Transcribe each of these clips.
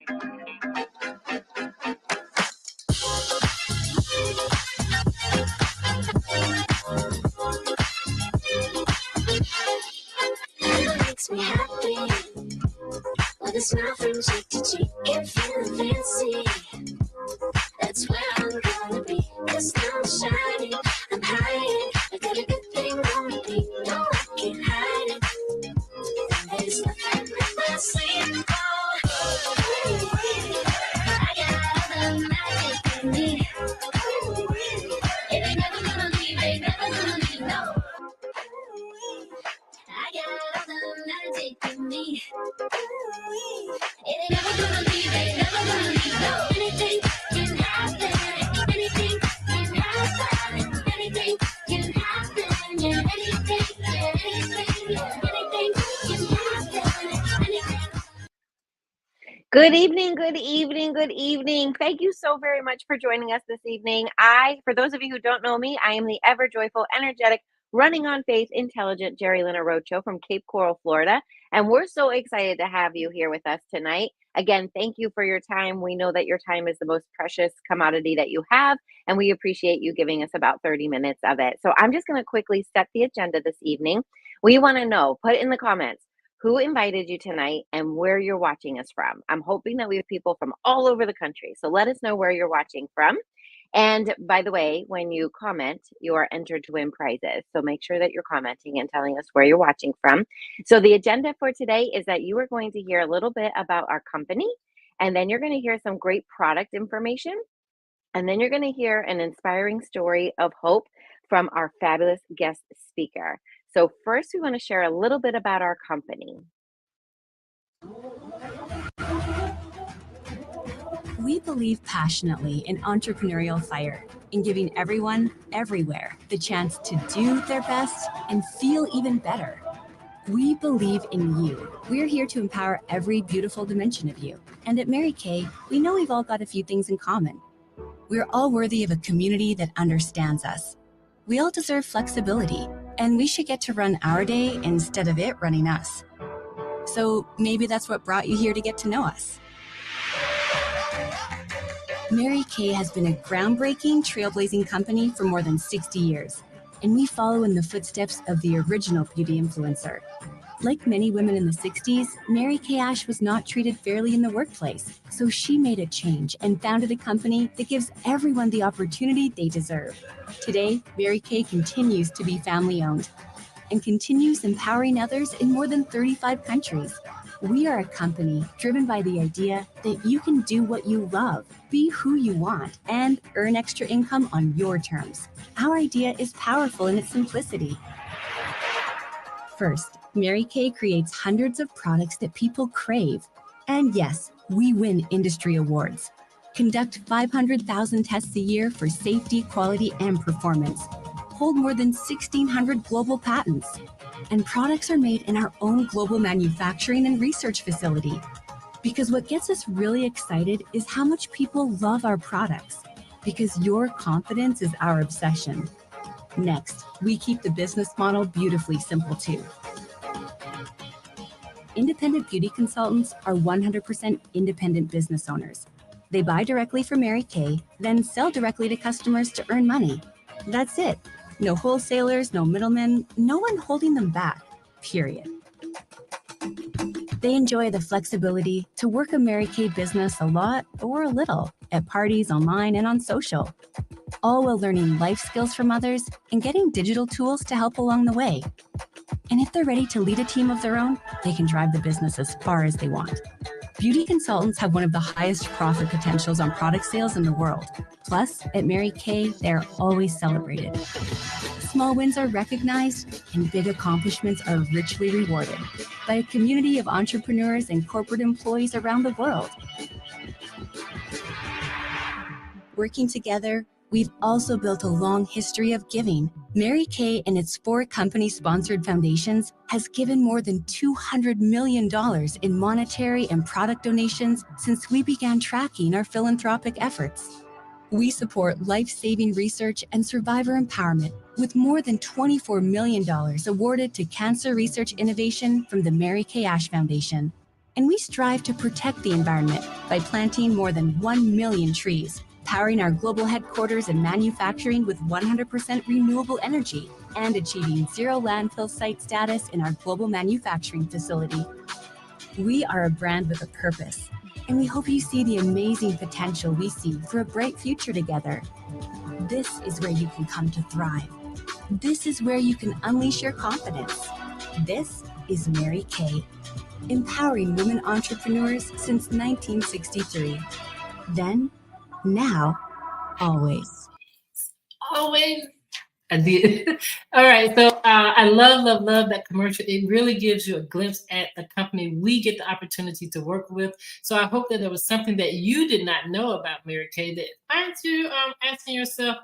Makes me happy with a smile from cheek to cheek and feeling fancy. That's where I'm gonna be. 'Cause now I'm shining, I'm hiding. I got a good thing on me. No, I can't hide it. There's nothing in my sleep. I got all the magic in me. It ain't never gonna leave, ain't never gonna leave, no. I got all the magic in me. It ain't never gonna leave, ain't never gonna leave, no. Anything can happen, anything can happen, anything can happen, yeah, anything, yeah, anything, yeah, anything can happen, anything. Good evening, good evening, good evening. Thank you so very much for joining us this evening. For those of you who don't know me, I am the ever joyful, energetic, running on faith, intelligent Jerry Lynn Roadshow from Cape Coral, Florida. And we're so excited to have you here with us tonight. Again, thank you for your time. We know that your time is the most precious commodity that you have, and we appreciate you giving us about 30 minutes of it. So I'm just going to quickly set the agenda this evening. We want to know, put in the comments, who invited you tonight and where you're watching us from. I'm hoping that we have people from all over the country. So let us know where you're watching from. And by the way, when you comment, you are entered to win prizes. So make sure that you're commenting and telling us where you're watching from. So the agenda for today is that you are going to hear a little bit about our company, and then you're going to hear some great product information. And then you're going to hear an inspiring story of hope from our fabulous guest speaker. So first, we want to share a little bit about our company. We believe passionately in entrepreneurial fire, in giving everyone, everywhere, the chance to do their best and feel even better. We believe in you. We're here to empower every beautiful dimension of you. And at Mary Kay, we know we've all got a few things in common. We're all worthy of a community that understands us. We all deserve flexibility, and we should get to run our day instead of it running us. So maybe that's what brought you here to get to know us. Mary Kay has been a groundbreaking, trailblazing company for more than 60 years, and we follow in the footsteps of the original beauty influencer. Like many women in the 60s, Mary Kay Ash was not treated fairly in the workplace, so she made a change and founded a company that gives everyone the opportunity they deserve. Today, Mary Kay continues to be family-owned and continues empowering others in more than 35 countries. We are a company driven by the idea that you can do what you love, be who you want, and earn extra income on your terms. Our idea is powerful in its simplicity. First, Mary Kay creates hundreds of products that people crave. And yes, we win industry awards. Conduct 500,000 tests a year for safety, quality, and performance. Hold more than 1,600 global patents. And products are made in our own global manufacturing and research facility. Because what gets us really excited is how much people love our products. Because your confidence is our obsession. Next, we keep the business model beautifully simple too. Independent beauty consultants are 100% independent business owners. They buy directly from Mary Kay, then sell directly to customers to earn money. That's it. No wholesalers, no middlemen, no one holding them back, period. They enjoy the flexibility to work a Mary Kay business a lot or a little at parties, online, and on social, all while learning life skills from others and getting digital tools to help along the way. And if they're ready to lead a team of their own, they can drive the business as far as they want. Beauty consultants have one of the highest profit potentials on product sales in the world. Plus, at Mary Kay, they're always celebrated. Small wins are recognized, and big accomplishments are richly rewarded by a community of entrepreneurs and corporate employees around the world. Working together, we've also built a long history of giving. Mary Kay and its 4 company-sponsored foundations has given more than $200 million in monetary and product donations since we began tracking our philanthropic efforts. We support life-saving research and survivor empowerment with more than $24 million awarded to cancer research innovation from the Mary Kay Ash Foundation. And we strive to protect the environment by planting more than 1 million trees, powering our global headquarters and manufacturing with 100% renewable energy, and achieving zero landfill site status in our global manufacturing facility. We are a brand with a purpose, and we hope you see the amazing potential we see for a bright future together. This is where you can come to thrive. This is where you can unleash your confidence. This is Mary Kay, empowering women entrepreneurs since 1963. Then, now, always. Always. I did. All right. So I love that commercial. It really gives you a glimpse at the company we get the opportunity to work with. So I hope that there was something that you did not know about Mary Kay that finds you asking yourself,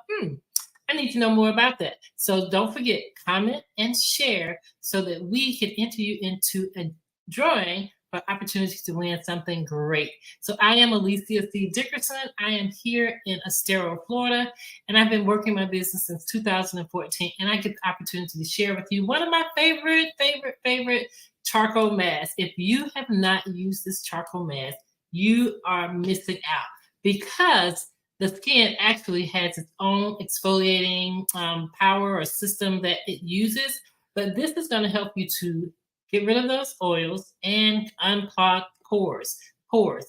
I need to know more about that. So don't forget, comment and share so that we can enter you into a drawing for opportunities to win something great. So I am Alicia C. Dickerson. I am here in Estero, Florida, and I've been working my business since 2014, and I get the opportunity to share with you one of my favorite charcoal masks. If you have not used this charcoal mask, you are missing out because the skin actually has its own exfoliating power or system that it uses, but this is going to help you to get rid of those oils and unclog pores, so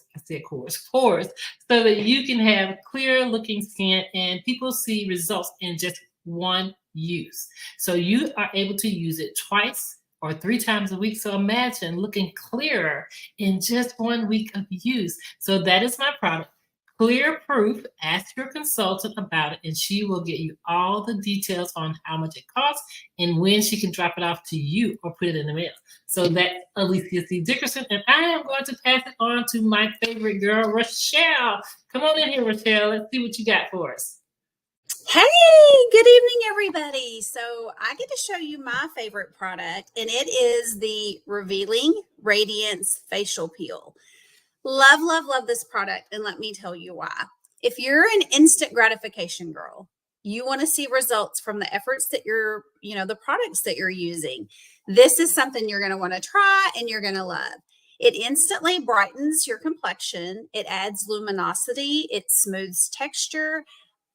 that you can have clear looking skin and people see results in just one use. So you are able to use it twice or 3 times a week. So imagine looking clearer in just 1 week of use. So that is my product. Clear Proof. Ask your consultant about it, and she will get you all the details on how much it costs and when she can drop it off to you or put it in the mail. So that's Alicia C. Dickerson, and I am going to pass it on to my favorite girl, Rochelle. Come on in here, Rochelle. Let's see what you got for us. Hey, good evening, everybody. So I get to show you my favorite product, and it is the Revealing Radiance Facial Peel. Love this product, and let me tell you why. If you're an instant gratification girl, you want to see results from the efforts that the products that you're using. This is something you're going to want to try and you're going to love. It instantly brightens your complexion. It adds luminosity. It smooths texture.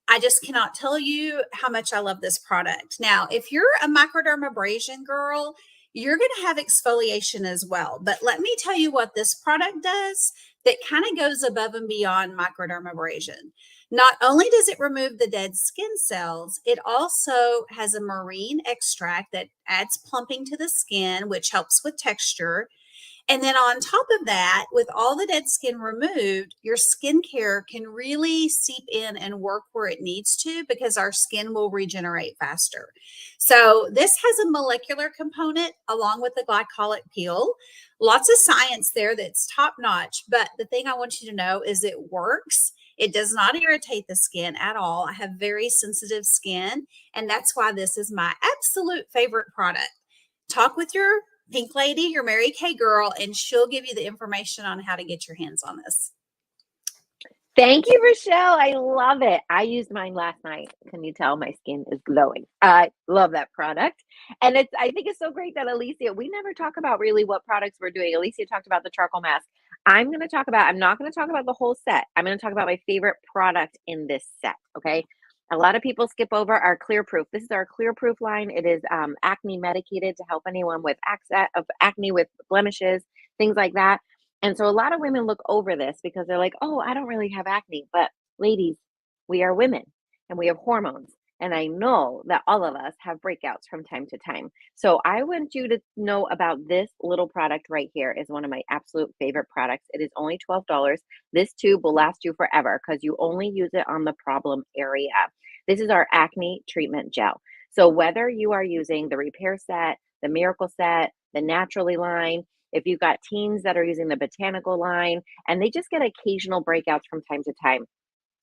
I just cannot tell you how much I love this product. Now, if you're a microdermabrasion girl, you're going to have exfoliation as well. But let me tell you what this product does that kind of goes above and beyond microdermabrasion. Not only does it remove the dead skin cells, it also has a marine extract that adds plumping to the skin, which helps with texture. And then on top of that, with all the dead skin removed, your skincare can really seep in and work where it needs to because our skin will regenerate faster. So this has a molecular component along with the glycolic peel. Lots of science there that's top notch. But the thing I want you to know is it works. It does not irritate the skin at all. I have very sensitive skin, and that's why this is my absolute favorite product. Talk with your Pink Lady, your Mary Kay girl, and she'll give you the information on how to get your hands on this. Thank you, Rochelle. I love it. I used mine last night. Can you tell my skin is glowing? I love that product. And I think it's so great that Alicia, we never talk about really what products we're doing. Alicia talked about the charcoal mask. I'm not going to talk about the whole set. I'm going to talk about my favorite product in this set. Okay. A lot of people skip over our Clear Proof. This is our Clear Proof line. It is acne medicated to help anyone with acne with blemishes, things like that. And so a lot of women look over this because they're like, oh, I don't really have acne. But ladies, we are women and we have hormones. And I know that all of us have breakouts from time to time. So I want you to know about this little product right here. Is one of my absolute favorite products. It is only $12. This tube will last you forever because you only use it on the problem area. This is our acne treatment gel. So whether you are using the Repair Set, the Miracle Set, the Naturally line, if you've got teens that are using the Botanical line, and they just get occasional breakouts from time to time,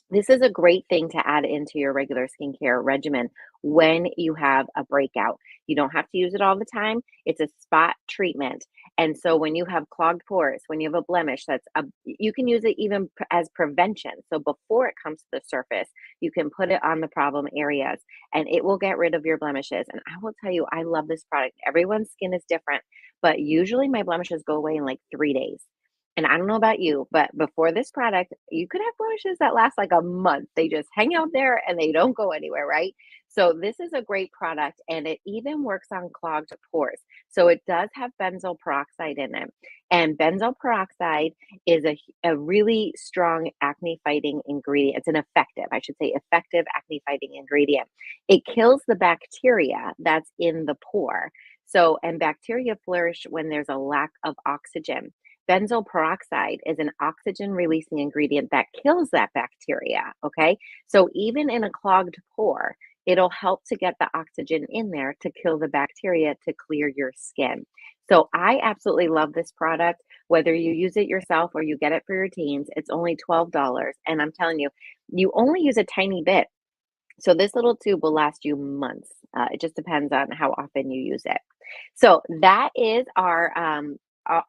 this is a great thing to add into your regular skincare regimen when you have a breakout. You don't have to use it all the time. It's a spot treatment. And so when you have clogged pores, when you have a blemish, you can use it even as prevention. So before it comes to the surface, you can put it on the problem areas and it will get rid of your blemishes. And I will tell you, I love this product. Everyone's skin is different, but usually my blemishes go away in like 3 days. And I don't know about you, but before this product, you could have blemishes that last like a month. They just hang out there and they don't go anywhere, right? So this is a great product and it even works on clogged pores. So it does have benzoyl peroxide in it. And benzoyl peroxide is a really strong acne fighting ingredient. It's an effective, I should say, effective acne fighting ingredient. It kills the bacteria that's in the pore. So, and bacteria flourish when there's a lack of oxygen. Benzoyl peroxide is an oxygen releasing ingredient that kills that bacteria. Okay. So, even in a clogged pore, it'll help to get the oxygen in there to kill the bacteria to clear your skin. So, I absolutely love this product. Whether you use it yourself or you get it for your teens, it's only $12. And I'm telling you, you only use a tiny bit. So, this little tube will last you months. It just depends on how often you use it. So that is our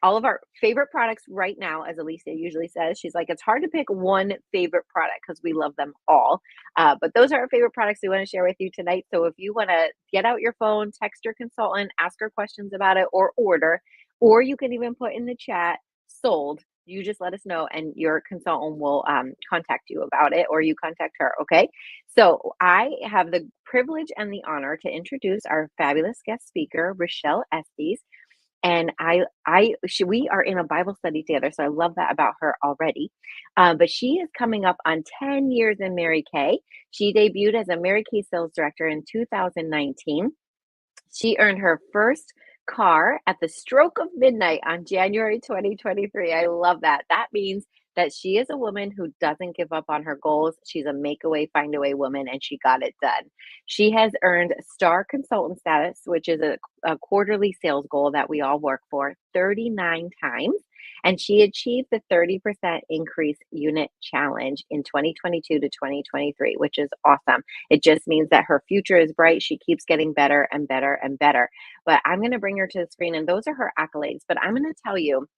all of our favorite products right now, as Alicia usually says. She's like, it's hard to pick one favorite product because we love them all. But those are our favorite products we want to share with you tonight. So if you want to get out your phone, text your consultant, ask her questions about it, or order, or you can even put in the chat sold. You just let us know, and your consultant will contact you about it, or you contact her. Okay. So I have the privilege and the honor to introduce our fabulous guest speaker, Rochelle Estes. And we are in a Bible study together, so I love that about her already. But she is coming up on 10 years in Mary Kay. She debuted as a Mary Kay sales director in 2019. She earned her first car at the stroke of midnight on January 2023. I love that. That means that she is a woman who doesn't give up on her goals. She's a make a way, find a way woman, and she got it done. She has earned star consultant status, which is a quarterly sales goal that we all work for, 39 times. And she achieved the 30% increase unit challenge in 2022 to 2023, which is awesome. It just means that her future is bright. She keeps getting better and better and better. But I'm going to bring her to the screen, and those are her accolades. But I'm going to tell you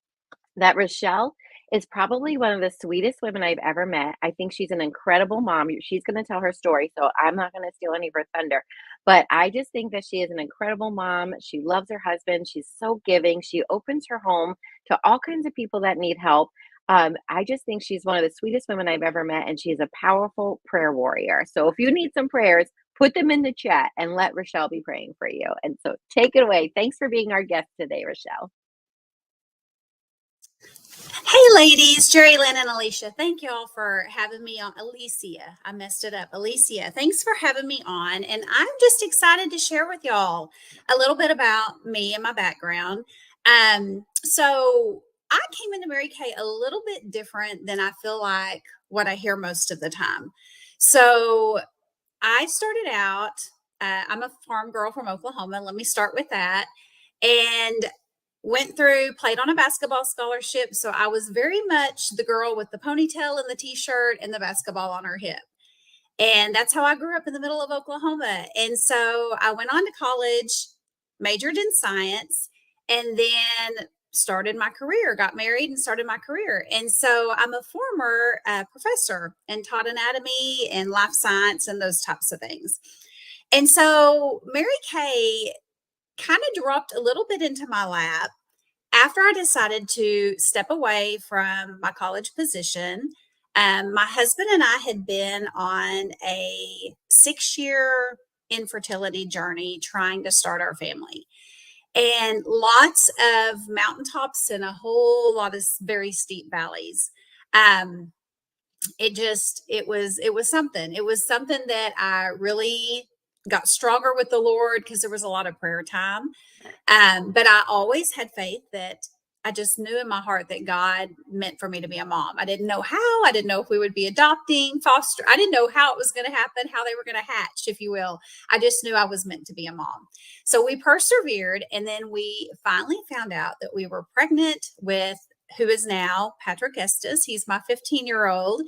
that Rochelle is probably one of the sweetest women I've ever met. I think she's an incredible mom. She's going to tell her story, so I'm not going to steal any of her thunder. But I just think that she is an incredible mom. She loves her husband. She's so giving. She opens her home to all kinds of people that need help. I just think she's one of the sweetest women I've ever met, and she's a powerful prayer warrior. So if you need some prayers, put them in the chat and let Rochelle be praying for you. And so take it away. Thanks for being our guest today, Rochelle. Hey, ladies, Jerry Lynn and Alicia. Thank y'all for having me on. Alicia, I messed it up. Alicia, thanks for having me on. And I'm just excited to share with y'all a little bit about me and my background. So I came into Mary Kay a little bit different than I feel like what I hear most of the time. So I started out, I'm a farm girl from Oklahoma. Let me start with that. And played on a basketball scholarship. So I was very much the girl with the ponytail and the t-shirt and the basketball on her hip. And that's how I grew up in the middle of Oklahoma. And so I went on to college, majored in science, and then started my career, got married and started my career. And so I'm a former professor and taught anatomy and life science and those types of things. And so Mary Kay kind of dropped a little bit into my lap after I decided to step away from my college position. My husband and I had been on a 6-year infertility journey trying to start our family, and lots of mountaintops and a whole lot of very steep valleys. It was something. It was something that I really got stronger with the Lord because there was a lot of prayer time. But I always had faith that I just knew in my heart that God meant for me to be a mom. I didn't know how. I didn't know if we would be adopting, foster. I didn't know how it was going to happen, how they were going to hatch, if you will. I just knew I was meant to be a mom. So we persevered. And then we finally found out that we were pregnant with who is now Patrick Estes. He's my 15-year-old.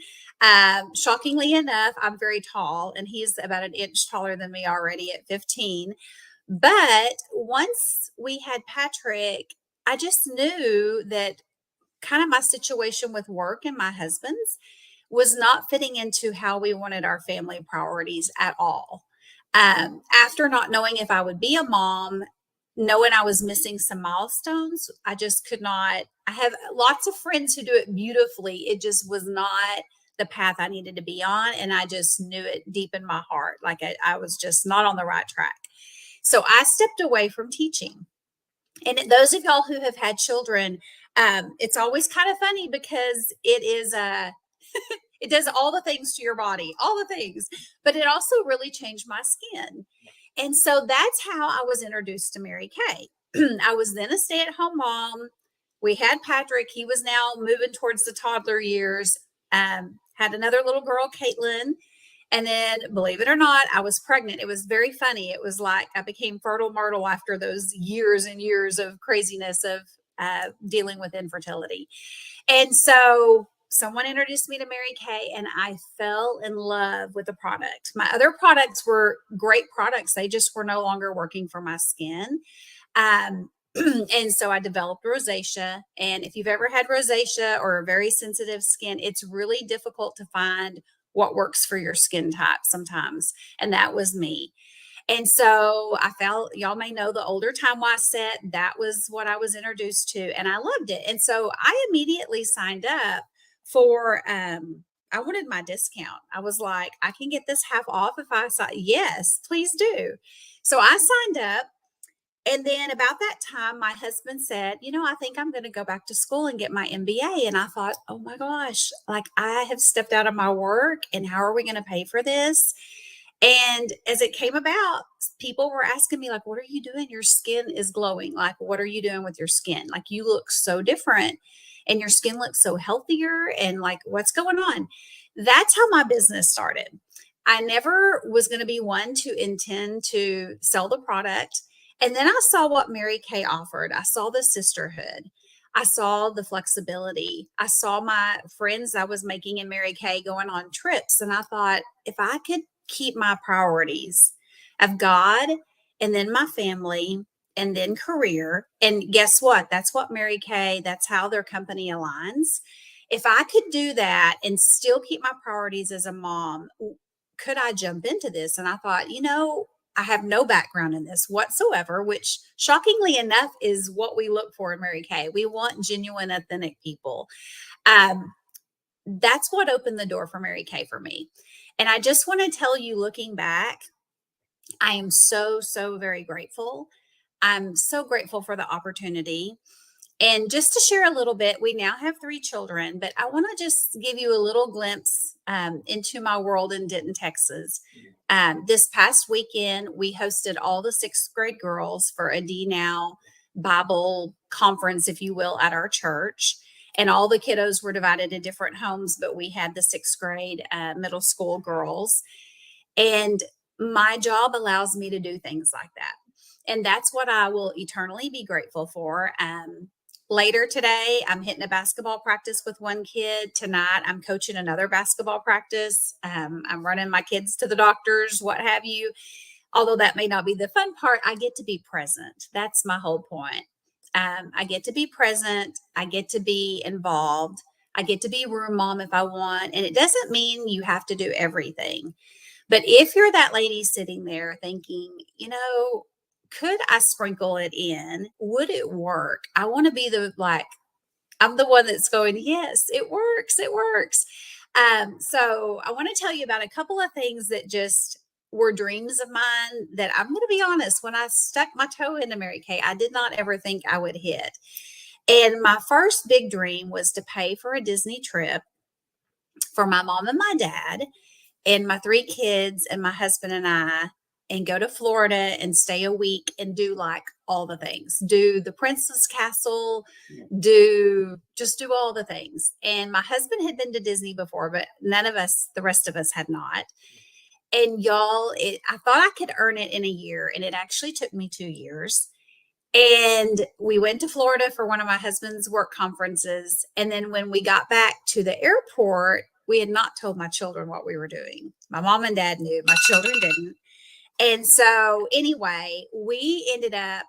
Shockingly enough, I'm very tall, and he's about an inch taller than me already at 15. But once we had Patrick, I just knew that kind of my situation with work and my husband's was not fitting into how we wanted our family priorities at all. After not knowing if I would be a mom, knowing I was missing some milestones, I just could not. I have lots of friends who do it beautifully. It just was not the path I needed to be on. And I just knew it deep in my heart. Like I was just not on the right track. So I stepped away from teaching. And those of y'all who have had children, it's always kind of funny because it is it does all the things to your body, all the things, but it also really changed my skin. And so that's how I was introduced to Mary Kay. I was then a stay-at-home mom. We had Patrick. He was now moving towards the toddler years. Had another little girl, Caitlin. And then, believe it or not, I was pregnant. It was very funny. It was like I became fertile Myrtle after those years and years of craziness of dealing with infertility. And so someone introduced me to Mary Kay, and I fell in love with the product. My other products were great products. They just were no longer working for my skin. And so I developed rosacea. And if you've ever had rosacea or very sensitive skin, it's really difficult to find what works for your skin type sometimes. And that was me. And so I felt, y'all may know the older time wise set, that was what I was introduced to, and I loved it. And so I immediately signed up for, I wanted my discount. I was like, I can get this half off if I sign. Yes, please do. So I signed up. And then about that time, my husband said, I think I'm going to go back to school and get my MBA. And I thought, oh my gosh, like I have stepped out of my work and how are we going to pay for this? And as it came about, people were asking me, like, what are you doing? Your skin is glowing. Like, what are you doing with your skin? Like, you look so different and your skin looks so healthier. And like, what's going on? That's how my business started. I never was going to be one to intend to sell the product. And then I saw what Mary Kay offered. I saw the sisterhood. I saw the flexibility. I saw my friends I was making in Mary Kay going on trips. And I thought, if I could keep my priorities of God and then my family and then career. And guess what? That's what Mary Kay, that's how their company aligns. If I could do that and still keep my priorities as a mom, could I jump into this? And I thought, I have no background in this whatsoever, which shockingly enough is what we look for in Mary Kay. We want genuine, authentic people. That's what opened the door for Mary Kay for me. And I just want to tell you, looking back, I am so, so very grateful. I'm so grateful for the opportunity. And just to share a little bit, we now have 3 children, but I want to just give you a little glimpse into my world in Denton, Texas. This past weekend, we hosted all the 6th grade girls for a D Now Bible conference, if you will, at our church. And all the kiddos were divided in different homes, but we had the 6th grade middle school girls. And my job allows me to do things like that. And that's what I will eternally be grateful for. Later today, I'm hitting a basketball practice with one kid. Tonight, I'm coaching another basketball practice. I'm running my kids to the doctors, what have you. Although that may not be the fun part, I get to be present. That's my whole point. I get to be present. I get to be involved. I get to be room mom if I want. And it doesn't mean you have to do everything. But if you're that lady sitting there thinking, could I sprinkle it in? Would it work? I want to be I'm the one that's going, yes, it works. It works. So I want to tell you about a couple of things that just were dreams of mine that I'm going to be honest, when I stuck my toe into Mary Kay, I did not ever think I would hit. And my first big dream was to pay for a Disney trip for my mom and my dad and my 3 kids and my husband and I, and go to Florida and stay a week and do like all the things, do the Princess Castle, do all the things. And my husband had been to Disney before, but the rest of us had not. And y'all, I thought I could earn it in a year, and it actually took me 2 years. And we went to Florida for one of my husband's work conferences. And then when we got back to the airport, we had not told my children what we were doing. My mom and dad knew, my children didn't. And so anyway, we ended up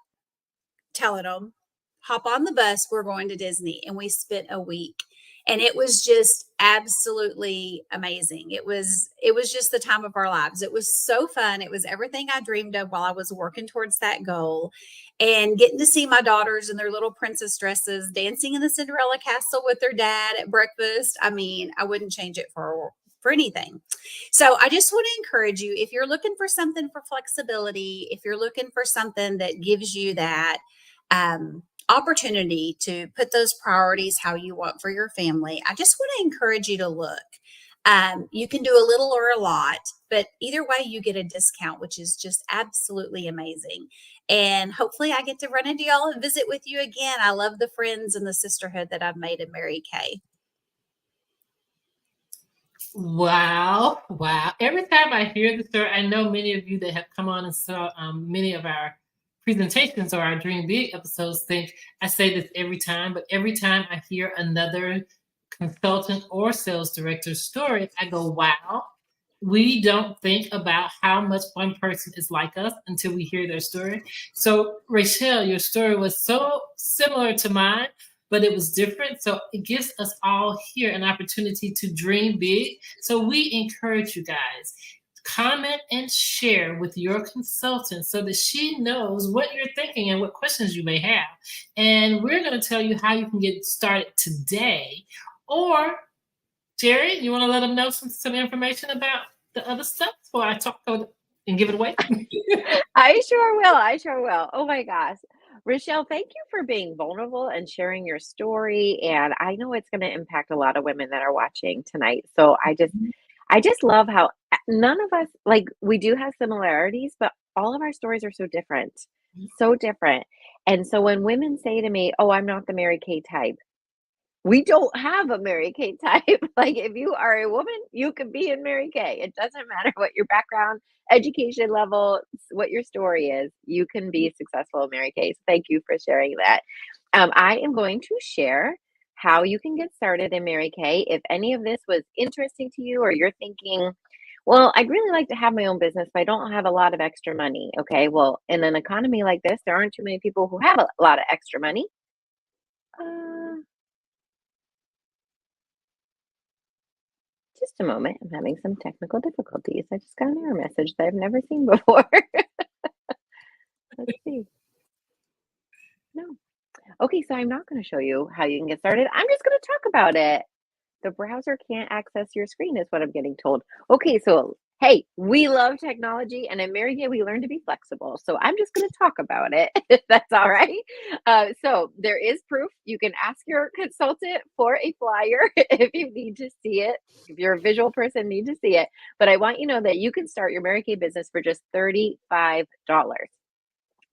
telling them. hop on the bus. We're going to Disney. And we spent a week. And it was just absolutely amazing. It was just the time of our lives. It was so fun. It was everything I dreamed of while I was working towards that goal. And getting to see my daughters in their little princess dresses, dancing in the Cinderella castle with their dad at breakfast. I mean, I wouldn't change it for anything. So I just want to encourage you, if you're looking for something for flexibility, if you're looking for something that gives you that opportunity to put those priorities how you want for your family, I just want to encourage you to look. You can do a little or a lot, but either way, you get a discount, which is just absolutely amazing. And hopefully I get to run into y'all and visit with you again. I love the friends and the sisterhood that I've made in Mary Kay. Wow. Every time I hear the story, I know many of you that have come on and saw many of our presentations or our Dream Big episodes think I say this every time, but every time I hear another consultant or sales director's story, I go, wow. We don't think about how much one person is like us until we hear their story. So, Rachel, your story was so similar to mine, but it was different. So it gives us all here an opportunity to dream big. So we encourage you guys, comment and share with your consultant so that she knows what you're thinking and what questions you may have. And we're going to tell you how you can get started today. Or, Jerry, you want to let them know some information about the other stuff before I talk and give it away? I sure will. Oh my gosh. Rochelle, thank you for being vulnerable and sharing your story. And I know it's going to impact a lot of women that are watching tonight. So I just love how none of us, like, we do have similarities, but all of our stories are so different. So different. And so when women say to me, "Oh, I'm not the Mary Kay type," we don't have a Mary Kay type. Like, if you are a woman, you can be in Mary Kay. It doesn't matter what your background, education level, what your story is, you can be successful in Mary Kay. So thank you for sharing that. I am going to share how you can get started in Mary Kay. If any of this was interesting to you, or you're thinking, well, I'd really like to have my own business, but I don't have a lot of extra money. Okay, well, in an economy like this, there aren't too many people who have a lot of extra money. Just a moment. I'm having some technical difficulties. I just got an error message that I've never seen before. Let's see. No. Okay, so I'm not going to show you how you can get started. I'm just going to talk about it. The browser can't access your screen is what I'm getting told. Okay, so hey, we love technology, and in Mary Kay, we learn to be flexible. So I'm just going to talk about it, if that's all right. So there is proof. You can ask your consultant for a flyer if you need to see it. If you're a visual person, need to see it. But I want you to know that you can start your Mary Kay business for just $35.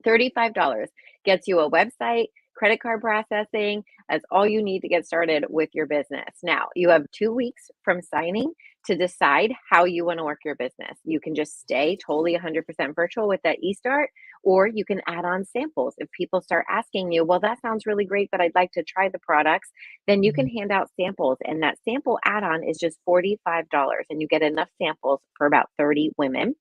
$35 gets you a website, credit card processing. That's all you need to get started with your business. Now, you have 2 weeks from signing to decide how you want to work your business. You can just stay totally 100% virtual with that eStart, or you can add on samples. If people start asking you, well, that sounds really great, but I'd like to try the products, then you can hand out samples. And that sample add-on is just $45, and you get enough samples for about 30 women.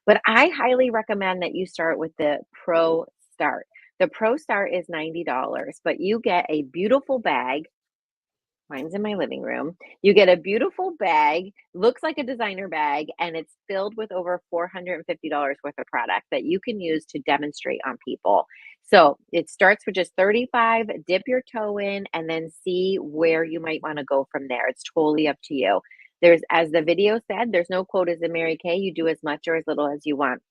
But I highly recommend that you start with the Pro Start. The Pro Start is $90, but you get a beautiful bag. Mine's in my living room. You get a beautiful bag, looks like a designer bag, and it's filled with over $450 worth of product that you can use to demonstrate on people. So it starts with just 35, dip your toe in, and then see where you might want to go from there. It's totally up to you. There's, as the video said, there's no quotas in Mary Kay. You do as much or as little as you want.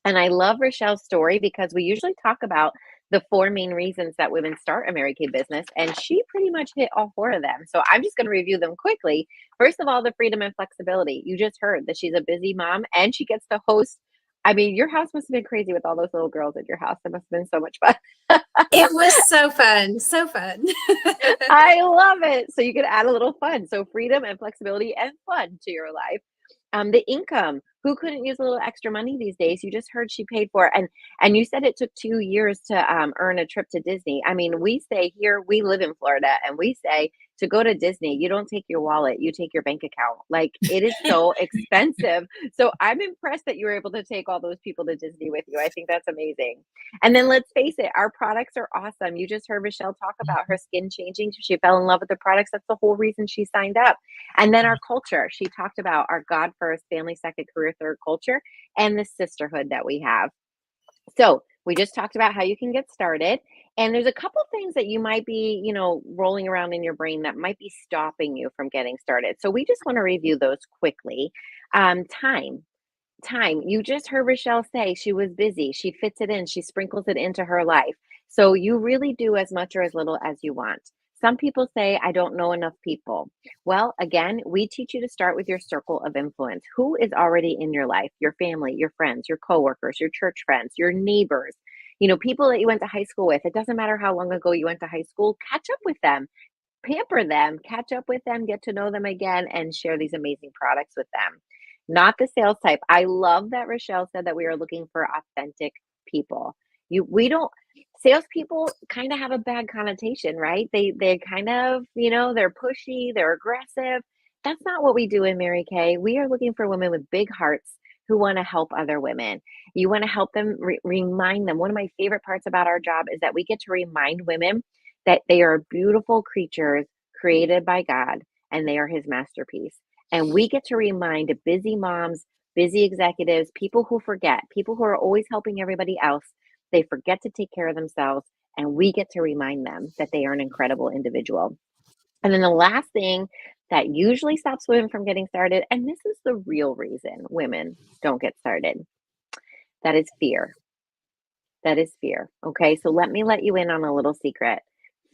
And I love Rochelle's story because we usually talk about the 4 main reasons that women start a Mary Kay business, and she pretty much hit all 4 of them. So I'm just going to review them quickly. First of all, the freedom and flexibility. You just heard that she's a busy mom and she gets to host. I mean, your house must have been crazy with all those little girls at your house. It must have been so much fun. It was so fun. So fun. I love it. So you can add a little fun. So freedom and flexibility and fun to your life. The income. Who couldn't use a little extra money these days? You just heard she paid for it. And you said it took 2 years to earn a trip to Disney. I mean, we say here, we live in Florida, and we say to go to Disney, you don't take your wallet, you take your bank account. Like, it is so expensive. So I'm impressed that you were able to take all those people to Disney with you. I think that's amazing. And then let's face it, our products are awesome. You just heard Michelle talk about her skin changing. She fell in love with the products. That's the whole reason she signed up. And then our culture, she talked about our God first, family second, career third culture, and the sisterhood that we have. So we just talked about how you can get started. And there's a couple things that you might be, rolling around in your brain that might be stopping you from getting started. So we just want to review those quickly. Time. You just heard Rochelle say she was busy. She fits it in. She sprinkles it into her life. So you really do as much or as little as you want. Some people say, I don't know enough people. Well, again, we teach you to start with your circle of influence. Who is already in your life? Your family, your friends, your coworkers, your church friends, your neighbors, people that you went to high school with. It doesn't matter how long ago you went to high school. Catch up with them, pamper them, catch up with them, get to know them again, and share these amazing products with them. Not the sales type. I love that Rochelle said that we are looking for authentic people. We don't Salespeople kind of have a bad connotation, right? They kind of, they're pushy, they're aggressive. That's not what we do in Mary Kay. We are looking for women with big hearts who want to help other women. You want to help them, remind them. One of my favorite parts about our job is that we get to remind women that they are beautiful creatures created by God and they are his masterpiece. And we get to remind busy moms, busy executives, people who forget, people who are always helping everybody else, they forget to take care of themselves. And we get to remind them that they are an incredible individual. And then the last thing that usually stops women from getting started, and this is the real reason women don't get started, that is fear. That is fear. Okay, so let me let you in on a little secret.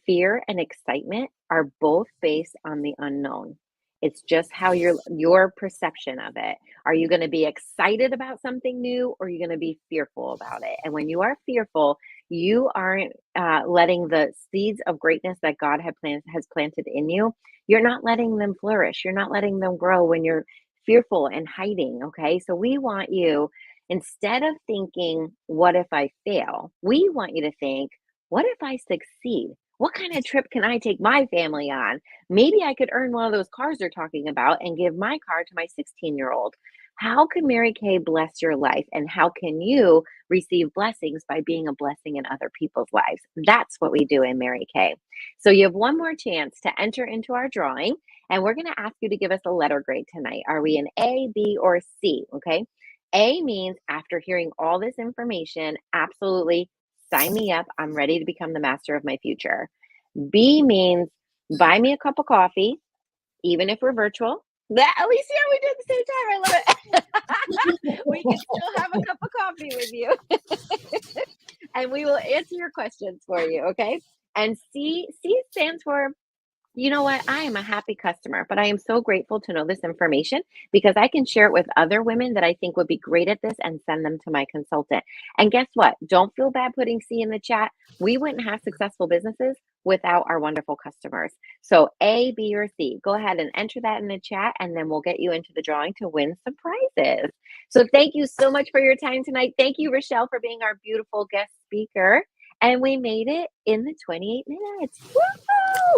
Fear and excitement are both based on the unknown. It's just how your perception of it. Are you going to be excited about something new, or are you going to be fearful about it? And when you are fearful, you aren't letting the seeds of greatness that God has planted in you. You're not letting them flourish. You're not letting them grow when you're fearful and hiding. Okay, so we want you, instead of thinking, what if I fail? We want you to think, what if I succeed? What kind of trip can I take my family on? Maybe I could earn one of those cars they're talking about and give my car to my 16-year-old. How can Mary Kay bless your life? And how can you receive blessings by being a blessing in other people's lives? That's what we do in Mary Kay. So you have one more chance to enter into our drawing, and we're going to ask you to give us a letter grade tonight. Are we an A, B, or C? Okay. A means after hearing all this information, absolutely sign me up. I'm ready to become the master of my future. B means buy me a cup of coffee, even if we're virtual. Alicia, we did at the same time. I love it. We can still have a cup of coffee with you. And we will answer your questions for you, okay? And C stands for, you know what? I am a happy customer, but I am so grateful to know this information because I can share it with other women that I think would be great at this and send them to my consultant. And guess what? Don't feel bad putting C in the chat. We wouldn't have successful businesses without our wonderful customers. So A, B, or C, go ahead and enter that in the chat, and then we'll get you into the drawing to win some prizes. So thank you so much for your time tonight. Thank you, Rochelle, for being our beautiful guest speaker. And we made it in the 28 minutes. Woo!